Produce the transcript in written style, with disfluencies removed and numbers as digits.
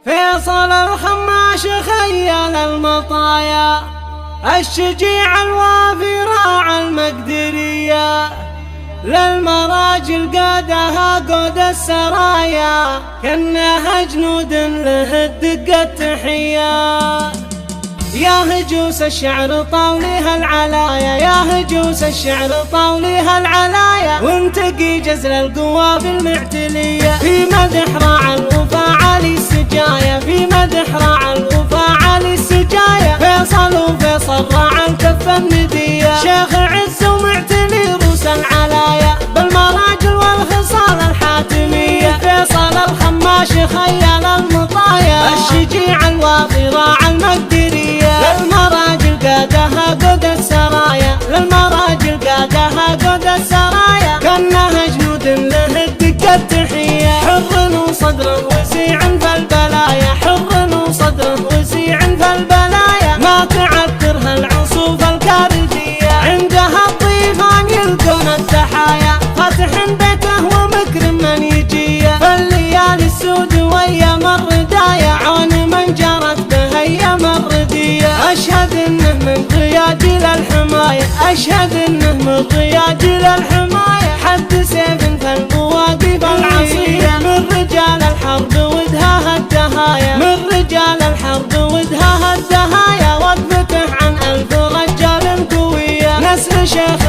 فيصل الخماش خيال المطايا، الشجيع الوافي راعى المقدرية، للمراجل قادها قود السرايا، كأنها جنود له الدقة التحية. يا هجوس الشعر طاوليها العلايا، يا هجوس الشعر طاوليها العلايا، وانتقي جزل القوى بالمعتلية، في مدح راعى الوفا علي السجايا، في مدح راعى الوفا علي السجايا، فيصل وفيصل راعى الكف الندية، شيخ عز ومعتلي روس العلايا، بالمراجل والخصال الحاتمية، فيصل الخماش خيال المطايا، الشجيع الواطي راعى المقدرية، للمراجل قادها قود السرايا، للمراجل قادها قود السرايا، كأنها جنود له الدقة التحية، حر وصدر وسيع في البلايا، حر وصدر وسيع في البلايا، ما تعثرها العصوف الكاردية، عندها الطيفان يلقون التحايا، فتح بيته ومكرم من يجيه، فالليالي السود وايام الردايا، عون من جرت به ايام الردية، اشهد انه من ضياجيل الحماية، اشهد انه من ضياجيل الحماية، حد سيف في المواقف العصية، من رجال الحرب ودها الدهايا، من رجال الحرب ودها الدهايا، وقفته عن 1000 رجال قوية، نسل شيخ